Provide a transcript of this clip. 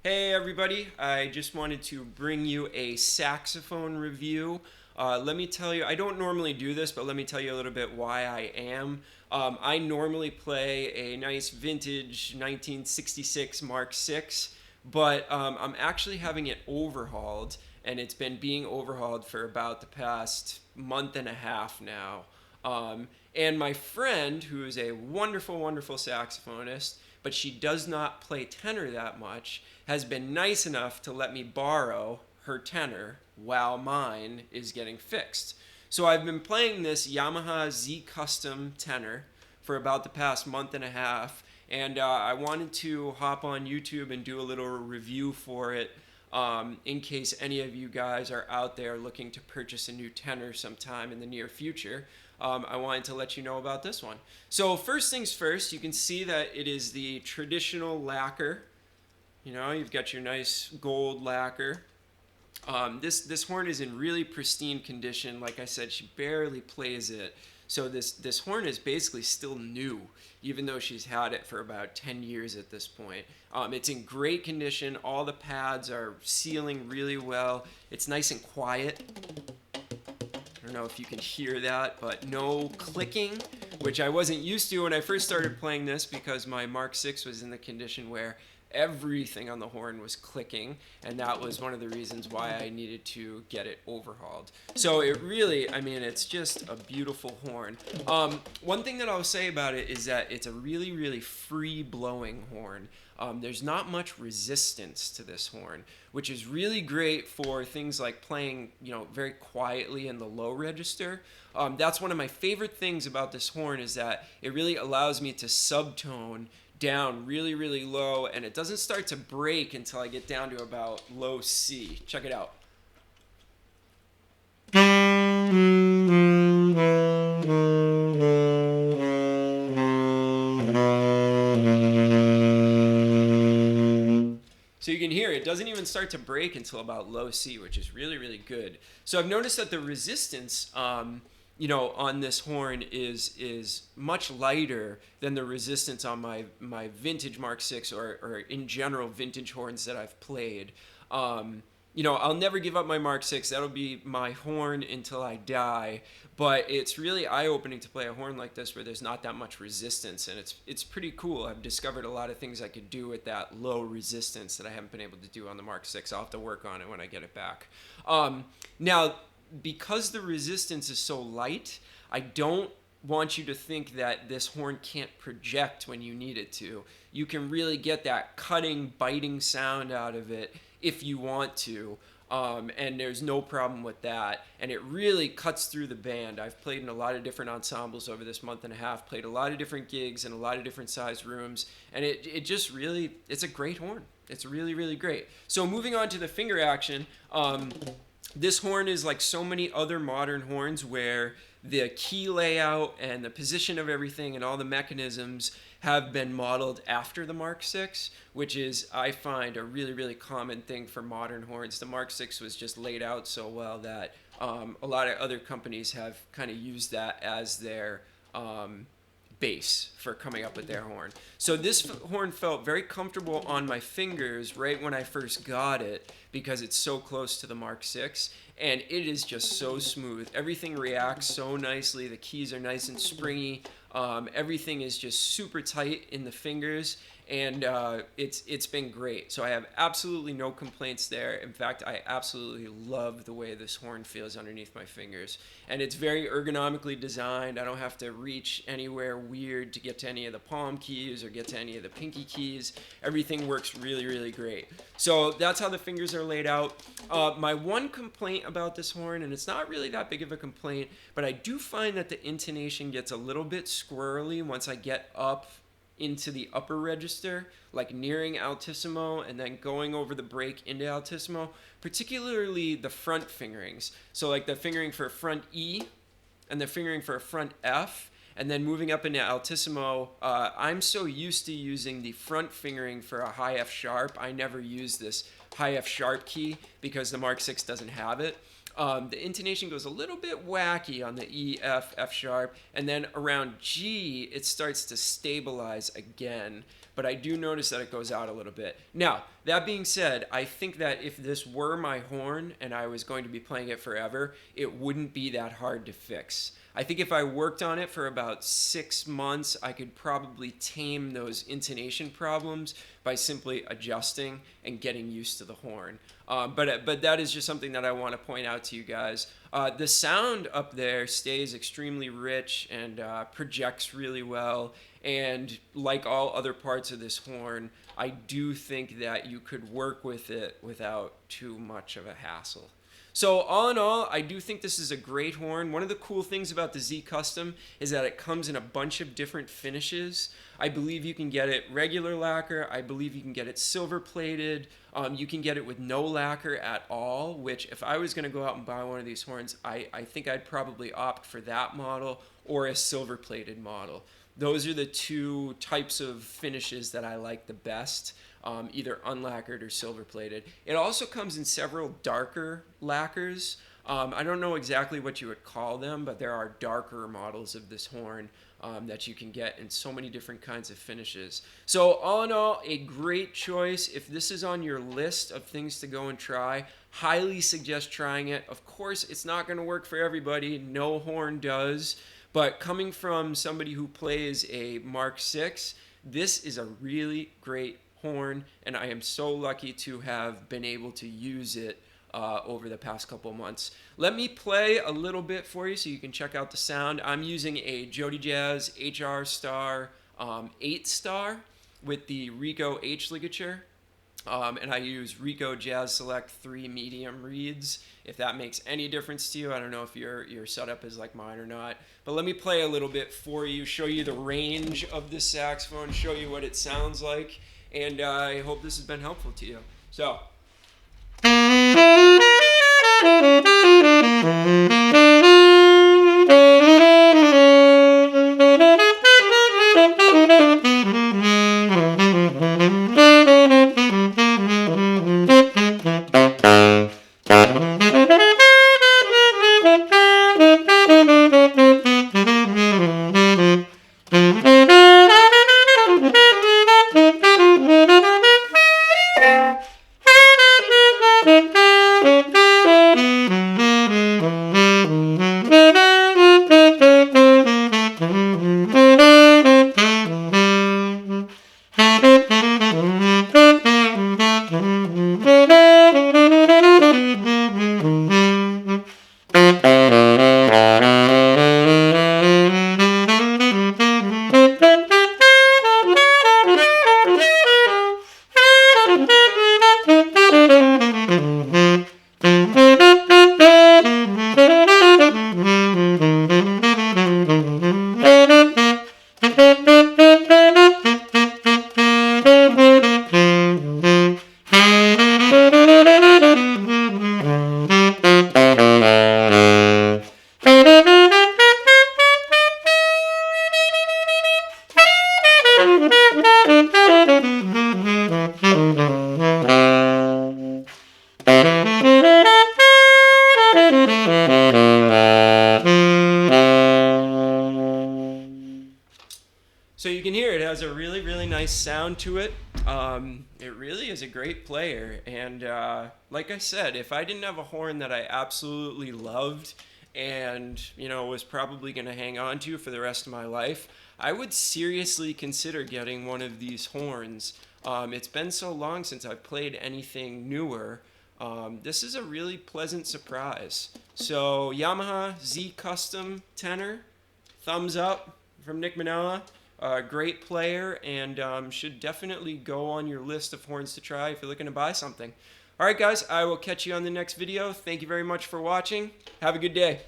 Hey everybody, I just wanted to bring you a saxophone review. Let me tell you, I don't normally do this, but let me tell you a little bit why I am. I normally play a nice vintage 1966 Mark VI, but I'm actually having it overhauled, and it's been being overhauled for about the past month and a half now. And my friend, who is a wonderful, wonderful saxophonist, but she does not play tenor that much, has been nice enough to let me borrow her tenor while mine is getting fixed. So I've been playing this Yamaha Z Custom tenor for about the past month and a half, and I wanted to hop on YouTube and do a little review for it in case any of you guys are out there looking to purchase a new tenor sometime in the near future. I wanted to let you know about this one. So first things first, you can see that it is the traditional lacquer. You know, you've got your nice gold lacquer. This horn is in really pristine condition. Like I said, she barely plays it. So this horn is basically still new, even though she's had it for about 10 years at this point. It's in great condition. All the pads are sealing really well. It's nice and quiet. I don't know if you can hear that, but no clicking, which I wasn't used to when I first started playing this because my Mark VI was in the condition where everything on the horn was clicking, and that was one of the reasons why I needed to get it overhauled. So it really, I mean, it's just a beautiful horn. One thing that I'll say about it is that it's a really, really free blowing horn. There's not much resistance to this horn, which is really great for things like playing, very quietly in the low register. That's one of my favorite things about this horn is that it really allows me to subtone down really, really low, and it doesn't start to break until I get down to about low C. Check it out. So you can hear it doesn't even start to break until about low C, which is really, really good. So I've noticed that the resistance, on this horn is much lighter than the resistance on my vintage Mark VI or in general vintage horns that I've played. I'll never give up my Mark VI. That'll be my horn until I die. But it's really eye-opening to play a horn like this where there's not that much resistance, and it's pretty cool. I've discovered a lot of things I could do with that low resistance that I haven't been able to do on the Mark VI. I'll have to work on it when I get it back. Now, because the resistance is so light, I don't want you to think that this horn can't project when you need it to. You can really get that cutting, biting sound out of it if you want to, and there's no problem with that. And it really cuts through the band. I've played in a lot of different ensembles over this month and a half, played a lot of different gigs in a lot of different size rooms, and it just really, it's a great horn. It's really, really great. So moving on to the finger action, this horn is like so many other modern horns where the key layout and the position of everything and all the mechanisms have been modeled after the Mark VI, which is, I find, a really, really common thing for modern horns. The Mark VI was just laid out so well that a lot of other companies have kind of used that as their base for coming up with their horn. So this horn felt very comfortable on my fingers right when I first got it because it's so close to the Mark VI, and it is just so smooth. Everything reacts so nicely. The keys are nice and springy. Everything is just super tight in the fingers, and it's been great. So I have absolutely no complaints there. In fact, I absolutely love the way this horn feels underneath my fingers, and it's very ergonomically designed. I don't have to reach anywhere weird to get to any of the palm keys or get to any of the pinky keys. Everything works really, really great. So that's how the fingers are laid out. My one complaint about this horn, and it's not really that big of a complaint, but I do find that the intonation gets a little bit squirrely once I get up into the upper register, like nearing altissimo and then going over the break into altissimo, particularly the front fingerings. So like the fingering for front E and the fingering for front F, and then moving up into altissimo. I'm so used to using the front fingering for a high F sharp. I never use this high F sharp key because the Mark VI doesn't have it. The intonation goes a little bit wacky on the E, F, F sharp, and then around G, it starts to stabilize again. But I do notice that it goes out a little bit. Now, that being said, I think that if this were my horn and I was going to be playing it forever, it wouldn't be that hard to fix. I think if I worked on it for about 6 months, I could probably tame those intonation problems by simply adjusting and getting used to the horn. But that is just something that I want to point out to you guys. The sound up there stays extremely rich and projects really well. And like all other parts of this horn, I do think that you could work with it without too much of a hassle. So all in all, I do think this is a great horn. One of the cool things about the Z Custom is that it comes in a bunch of different finishes. I believe you can get it regular lacquer. I believe you can get it silver plated. You can get it with no lacquer at all, which if I was going to go out and buy one of these horns, I think I'd probably opt for that model or a silver plated model. Those are the two types of finishes that I like the best. Either unlacquered or silver plated. It also comes in several darker lacquers. I don't know exactly what you would call them, but there are darker models of this horn that you can get in so many different kinds of finishes. So all in all, a great choice. If this is on your list of things to go and try, highly suggest trying it. Of course, it's not going to work for everybody. No horn does. But coming from somebody who plays a Mark VI, this is a really great horn, and I am so lucky to have been able to use it over the past couple months. Let me play a little bit for you so you can check out the sound. I'm using a Jody Jazz HR Star 8 star with the Rico H ligature. And I use Rico Jazz Select 3 medium reeds. If that makes any difference to you, I don't know if your setup is like mine or not. But let me play a little bit for you, show you the range of this saxophone, show you what it sounds like. And I hope this has been helpful to you. So. So you can hear it has a really, really nice sound to it. It really is a great player. And like I said, if I didn't have a horn that I absolutely loved and, you know, was probably going to hang on to for the rest of my life, I would seriously consider getting one of these horns. It's been so long since I've played anything newer. This is a really pleasant surprise. So Yamaha Z Custom Tenor, thumbs up from Nick Manella. Great player, and should definitely go on your list of horns to try if you're looking to buy something. All right, guys, I will catch you on the next video. Thank you very much for watching. Have a good day.